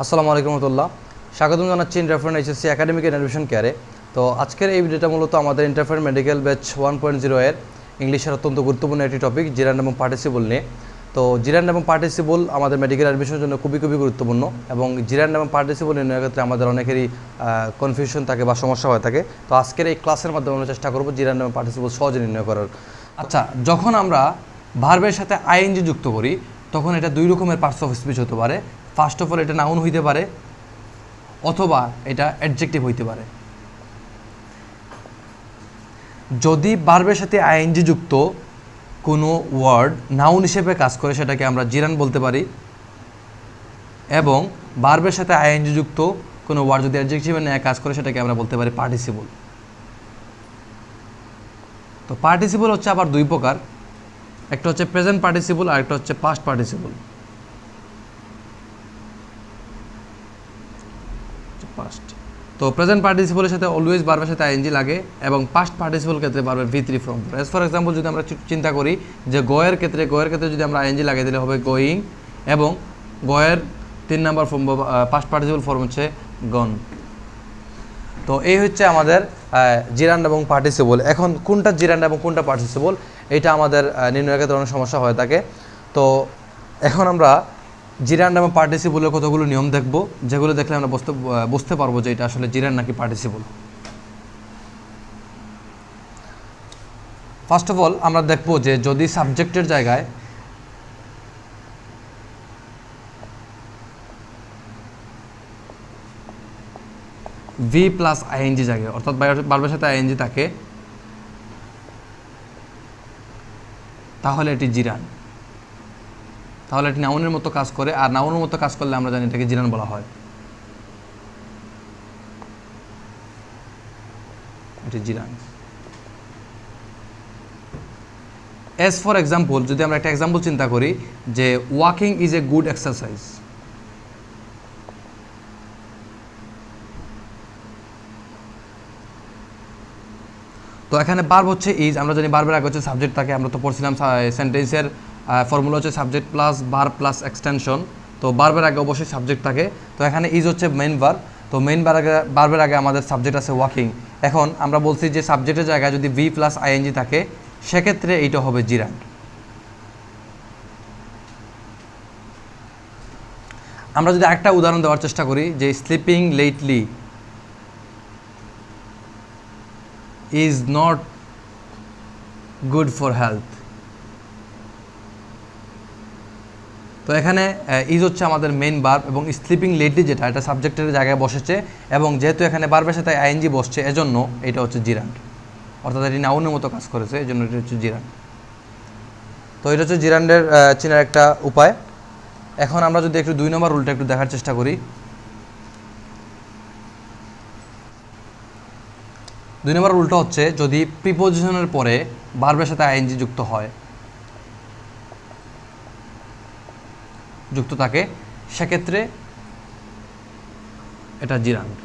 আসসালামু আলাইকুম রহমতুল্লাহ। স্বাগতম জানাচ্ছি ইন্টারফারেন্ট এইচএসসি একাডেমিক অ্যান্ড অ্যাডমিশন কেয়ারে। তো আজকের এই ভিডিওটা মূলত আমাদের ইন্টারফারেন্ট মেডিকেল ব্যাচ 1.0 এর ইংলিশের অত্যন্ত গুরুত্বপূর্ণ একটি টপিক, জিরান্ড এবং পার্টিসিপল নিয়ে। তো জিরান্ড এবং পার্টিসিপল আমাদের মেডিকেল অ্যাডমিশনের জন্য খুবই গুরুত্বপূর্ণ, এবং জিরান্ড এবং পার্টিসিপল নির্ণয়ের ক্ষেত্রে আমাদের অনেকেরই কনফিউশন থাকে বা সমস্যা হয়ে থাকে। তো আজকের এই ক্লাসের মাধ্যমে আমরা চেষ্টা করব জিরান্ড এবং পার্টিসিপল সহজে নির্ণয় করার। আচ্ছা, যখন আমরা ভার্বের সাথে আইএনজি যুক্ত করি তখন এটা দুই রকমের পার্টস অফ স্পিচ হতে পারে। ফার্স্ট অফ অল, এটা নাউন হইতে পারে অথবা এটা অ্যাডজেক্টিভ হইতে পারে। যদি ভার্বের সাথে আইএনজি যুক্ত কোনো ওয়ার্ড নাউন হিসেবে কাজ করে সেটাকে আমরা জিরান্ড বলতে পারি, এবং ভার্বের সাথে আইএনজি যুক্ত কোনো ওয়ার্ড যদি অ্যাডজেক্টিভের ন্যায় কাজ করে সেটাকে আমরা বলতে পারি পার্টিসিপল। তো পার্টিসিপল হচ্ছে আবার দুই প্রকার, একটা হচ্ছে প্রেজেন্ট পার্টিসিপল আর একটা হচ্ছে পাস্ট পার্টিসিপল। পাস্ট, তো প্রেজেন্ট পার্টিসিপলের সাথে অলওয়েজ ভার্বের সাথে আইএনজি লাগে, এবং পাস্ট পার্টিসিপল ক্ষেত্রে ভার্বের V3 form. As for example, যদি আমরা চিন্তা করি যে গোয়ের ক্ষেত্রে যদি আমরা আইএনজি লাগিয়ে দিলে হবে গোয়িং, এবং গোয়ের 3 নম্বর ফর্ম পাস্ট পার্টিসিপল ফর্ম হচ্ছে গন। তো এই হচ্ছে আমাদের জিরান্ড এবং পার্টিসিপল। এখন কোনটা জিরান্ড এবং কোনটা পার্টিসিপল এটা আমাদের নির্ণয়ের ক্ষেত্রে অনেক সমস্যা হয়ে থাকে। তো এখন আমরা জিরান্ড এবং পার্টিসিপলের কতগুলো নিয়ম দেখব, যেগুলো দেখলে আমরা বুঝতে পারবো যে এটা আসলে জিরান্ড নাকি পার্টিসিপল। ফার্স্ট অফ অল, আমরা দেখব যে যদি সাবজেক্টের জায়গায় ভি প্লাস আইএনজি জায়গায়, অর্থাৎ ভার্বের সাথে আইএনজি থাকে, তাহলে এটি জিরান্ড। তাহলে এটি নাউনের মতো কাজ করে, আর নাউনের মতো কাজ করলে আমরা জানি এটাকে জিরান্ড বলা হয়। এটি জিরান্ড। এজ ফর এক্সাম্পল, যদি আমরা একটা এক্সাম্পল চিন্তা করি যে walking is a good exercise. তো এখানে ভার্ব হচ্ছে ইজ। আমরা জানি ভার্বের আগে হচ্ছে সাবজেক্ট থাকে, আমরা তো পড়ছিলাম সেন্টেন্সের ফর্মুলা হচ্ছে subject plus verb plus extension. তো ভার্বের আগে অবশ্যই সাবজেক্ট থাকে। তো এখানে ইজ হচ্ছে মেইন ভার্ব। তো মেইন ভার্বের আগে আমাদের সাবজেক্ট আছে ওয়াকিং। এখন আমরা বলছি যে সাবজেক্টের জায়গায় যদি ভি প্লাস আইএনজি থাকে সেক্ষেত্রে এইটা হবে জিরান্ড। আমরা যদি একটা উদাহরণ দেওয়ার চেষ্টা করি যে sleeping lately is not good for health। তো এখানে ইজ হচ্ছে আমাদের মেইন ভার্ব, এবং স্লিপিং লেটলি যেটা এটা সাবজেক্টের জায়গায় বসেছে, এবং যেহেতু এখানে ভার্বের সাথে আইএনজি বসছে এজন্য এটা হচ্ছে জিরান্ড, অর্থাৎ এটি নাউনের মতো কাজ করেছে, এজন্য এটা হচ্ছে জিরান্ড। তো এটা হচ্ছে জিরান্ডের চেনার একটা উপায়। এখন আমরা যদি একটু 2 নম্বর রুলটা একটু দেখার চেষ্টা করি। 2 নম্বর রুলটা হচ্ছে যদি প্রিপোজিশনের পরে ভার্বের সাথে আইএনজি যুক্ত থাকে সেক্ষেত্রে এটা জিরান্ড।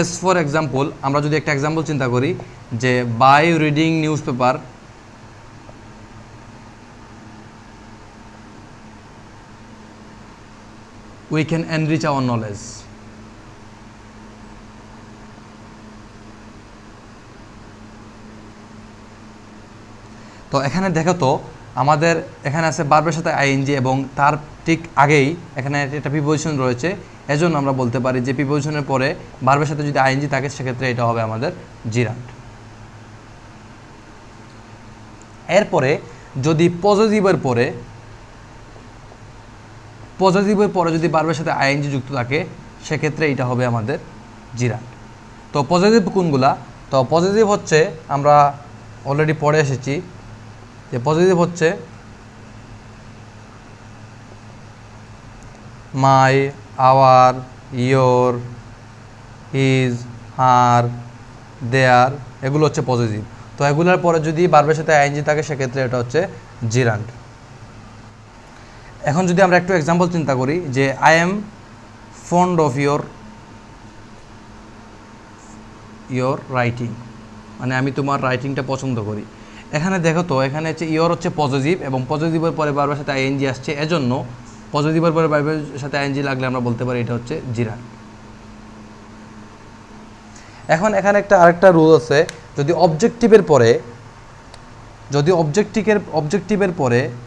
এজ ফর এক্সাম্পল, আমরা যদি একটা এক্সাম্পল চিন্তা করি যে by reading newspaper we can enrich our knowledge. তো এখানে দেখো তো আমাদের এখানে আছে ভার্বের সাথে আইএনজি, এবং তার ঠিক আগেই এখানে একটা প্রিপোজিশন রয়েছে, এজন্য আমরা বলতে পারি যে প্রিপোজিশনের পরে ভার্বের সাথে যদি আইএনজি থাকে সেক্ষেত্রে এটা হবে আমাদের জিরান্ড। এরপরে যদি পজিটিভের পরে যদি ভার্বের সাথে আইএনজি যুক্ত থাকে সেক্ষেত্রে এটা হবে আমাদের জিরান্ড। তো পজিটিভ কোনগুলা? তো পজিটিভ হচ্ছে আমরা অলরেডি পড়ে এসেছি যে পজিটিভ হচ্ছে মাই, আওয়ার, ইয়োর, হিজ, হার, দেয়ার, এগুলো হচ্ছে পজিটিভ। তো এগুলোর পরে যদি ভার্বের সাথে আইএনজি থাকে সেক্ষেত্রে এটা হচ্ছে জিরান্ড। এখন যদি আমরা একটু এক্সাম্পল চিন্তা করি যে I am fond of your writing, মানে আমি তোমার রাইটিংটা পছন্দ করি। এখানে দেখো তো, এখানে হচ্ছে ইওর হচ্ছে পজিটিভ এবং পজিটিভের পরে ভার্বের সাথে আইএনজি আসছে, এজন্য পজিটিভের পরে ভার্বের সাথে আইএনজি লাগলে আমরা বলতে পারি এটা হচ্ছে জিরান। এখন এখানে আরেকটা রুল আছে, যদি অবজেক্টিভের পরে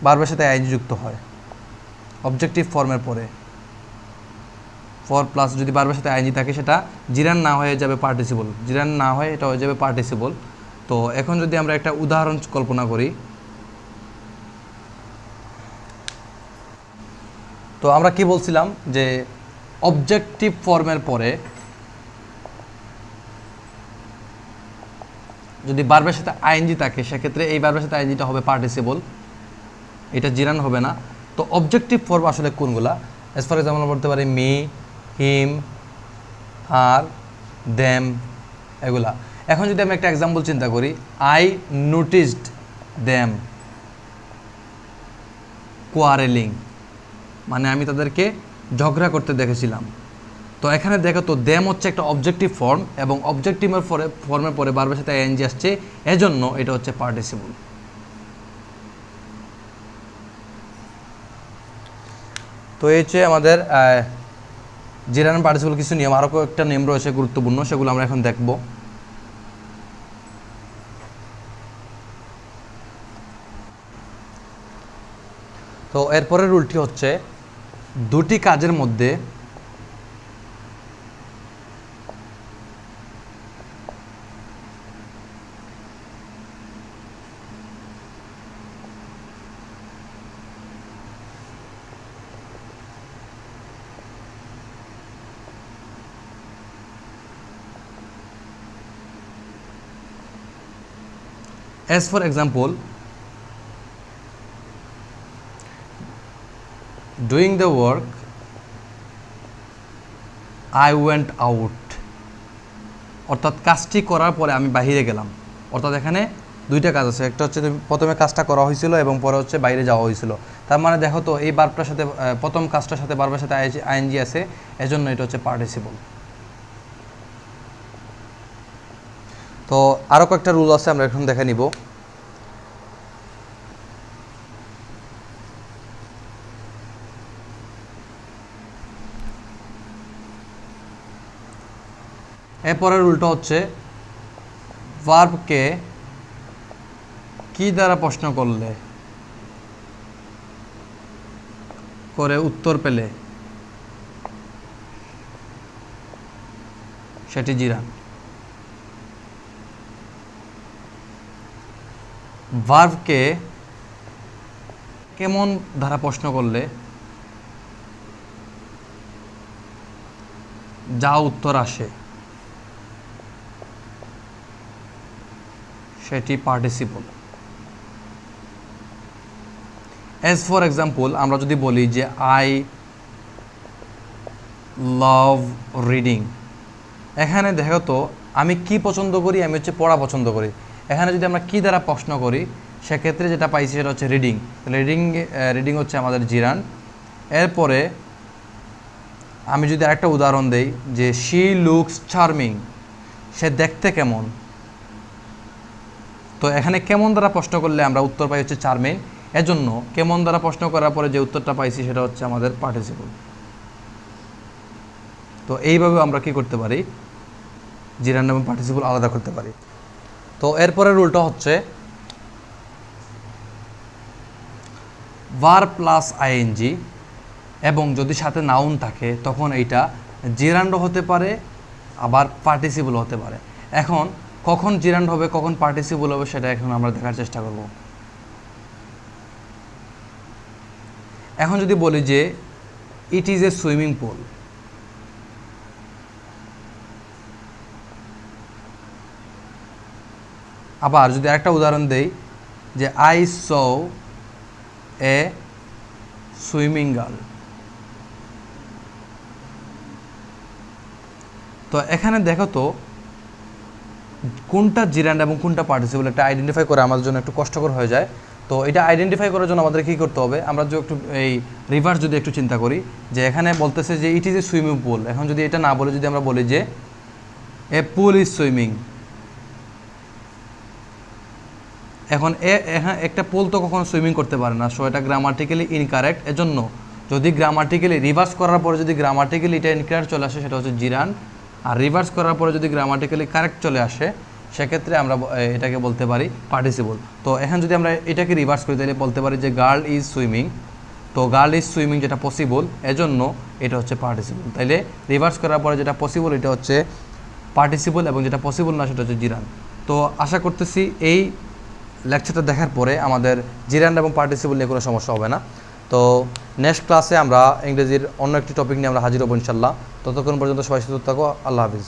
ভার্বের সাথে আইএনজি যুক্ত হয়, অবজেক্টিভ ফর্মের পরে ফর প্লাস যদি ভার্বের সাথে আইএনজি থাকে, সেটা জিরান না হয়ে যাবে পার্টিসিপল, জিরান না হয় এটা হয়ে যাবে পার্টিসিপল। তো এখন যদি আমরা একটা উদাহরণ কল্পনা করি, তো আমরা কি বলছিলাম যে অবজেক্টিভ ফর্মের পরে যদি ভার্বের সাথে আইএনজি থাকে, সেক্ষেত্রে এই ভার্বের সাথে আইএনজিটা হবে পার্টিসিপল, এটা জিরান হবে না। তো অবজেক্টিভ ফর্ম আসলে কোনগুলা? অ্যাজ ফর এক্সাম্পল বলতে পারি মি, হিম, হার, দেম, এগুলা। এখন যদি আমি একটা এক্সাম্পল চিন্তা করি, আই নোটিসড দেম কোয়ারেলিং, মানে আমি তাদেরকে ঝগড়া করতে দেখেছিলাম। তো এখানে দেখো তো, দেম হচ্ছে একটা অবজেক্টিভ ফর্ম এবং অবজেক্টিভের ফর্মের পরে ভার্বের সাথে আইএনজি আসছে, এজন্য এটা হচ্ছে পার্টিসিপল। তো এই হচ্ছে আমাদের জিরান পার্টিসিপল কিছু নিয়ম। আরও কয়েকটা নিয়ম রয়েছে গুরুত্বপূর্ণ, সেগুলো আমরা এখন দেখব। তো এরপরের রুলটি হচ্ছে, দুটি কাজের মধ্যে as for example doing the work I went out, অর্থাৎ কাজটি করার পরে আমি বাইরে গেলাম। অর্থাৎ এখানে দুইটা কাজ আছে, একটা হচ্ছে প্রথমে কাজটা করা হয়েছিল এবং পরে হচ্ছে বাইরে যাওয়া হয়েছিল। তার মানে দেখো তো, এই ভার্বটার সাথে প্রথম কাজটার সাথে ভার্বের সাথে আইএনজি আছে, এজন্য এটা হচ্ছে পার্টিসিপল। তো আরও কয়েকটা রুল আছে, আমরা এখন দেখে নিব। এরপরের রুলটা হচ্ছে, ভার্বকে কি দ্বারা প্রশ্ন করলে করে উত্তর পেলে সেটি জিরান। ভার্বকে কেমন দ্বারা প্রশ্ন করলে যা উত্তর আসে সেটি পার্টিসিপল। অ্যাজ ফর এক্সাম্পল আমরা যদি বলি যে আই লাভ রিডিং, এখানে দেখো তো, আমি কি পছন্দ করি? আমি হচ্ছে পড়া পছন্দ করি। এখানে যদি আমরা কি দ্বারা প্রশ্ন করি, সেক্ষেত্রে যেটা পাইছি সেটা হচ্ছে রিডিং। রিডিং হচ্ছে আমাদের জিরান। এরপরে আমি যদি আরেকটা উদাহরণ দেই, যে শি লুকস চার্মিং, সে দেখতে কেমন। তো এখানে কেমন দ্বারা প্রশ্ন করলে আমরা উত্তর পাই হচ্ছে চার্মিং, এজন্য কেমন দ্বারা প্রশ্ন করার পরে যে উত্তরটা পাইছি সেটা হচ্ছে আমাদের পার্টিসিপল। তো এইভাবে আমরা কি করতে পারি, জিরান এবং পার্টিসিপল আলাদা করতে পারি। তো এরপরে রুলটা হচ্ছে, ভার্ব প্লাস আইএনজি এবং যদি সাথে নাউন থাকে, তখন এইটা জিরান্ড হতে পারে, আবার পার্টিসিপল হতে পারে। এখন কখন জিরান্ড হবে, কখন পার্টিসিপল হবে, সেটা এখন আমরা দেখার চেষ্টা করব। এখন যদি বলি যে it is a swimming pool, আবার যদি একটা উদাহরণ দেই যে I saw A swimming girl, তো এখানে দেখো তো কোনটা জিরান্ড এবং কোনটা পার্টিসিপল, এটা আইডেন্টিফাই করা আমাদের জন্য একটু কষ্টকর হয়ে যায়। তো এটা আইডেন্টিফাই করার জন্য আমাদের কী করতে হবে, আমরা যদি একটু এই রিভার্স যদি একটু চিন্তা করি, যে এখানে বলতেছে যে it is a swimming pool, এখন যদি এটা না বলে যদি আমরা বলি যে এ পুল ইজ সুইমিং, এখন হ্যাঁ একটা পোল তো কখনো সুইমিং করতে পারে না, সো এটা গ্রামাটিক্যালি ইনকারেক্ট। এজন্য যদি গ্রামাটিক্যালি রিভার্স করার পরে যদি গ্রামাটিক্যালি এটা ইনকারেক্ট চলে আসে সেটা হচ্ছে জিরান, আর রিভার্স করার পরে যদি গ্রামাটিক্যালি কারেক্ট চলে আসে সেক্ষেত্রে আমরা এটাকে বলতে পারি পার্টিসিপল। তো এখন যদি আমরা এটাকে রিভার্স করি তাহলে বলতে পারি যে গার্ল ইজ সুইমিং। তো গার্ল ইজ সুইমিং যেটা পসিবল, এজন্য এটা হচ্ছে পার্টিসিপল। তাইলে রিভার্স করার পরে যেটা পসিবল এটা হচ্ছে পার্টিসিপল, এবং যেটা পসিবল না সেটা হচ্ছে জিরান। তো আশা করতেছি এই লেকচারটা দেখার পরে আমাদের জিরান এবং পার্টিসিপল নিয়ে কোনো সমস্যা হবে না। তো নেক্সট ক্লাসে আমরা ইংরেজির অন্য একটি টপিক নিয়ে আমরা হাজির হব ইনশাল্লাহ। ততক্ষণ পর্যন্ত সবাই সুস্থ থাকো। আল্লাহ হাফিজ।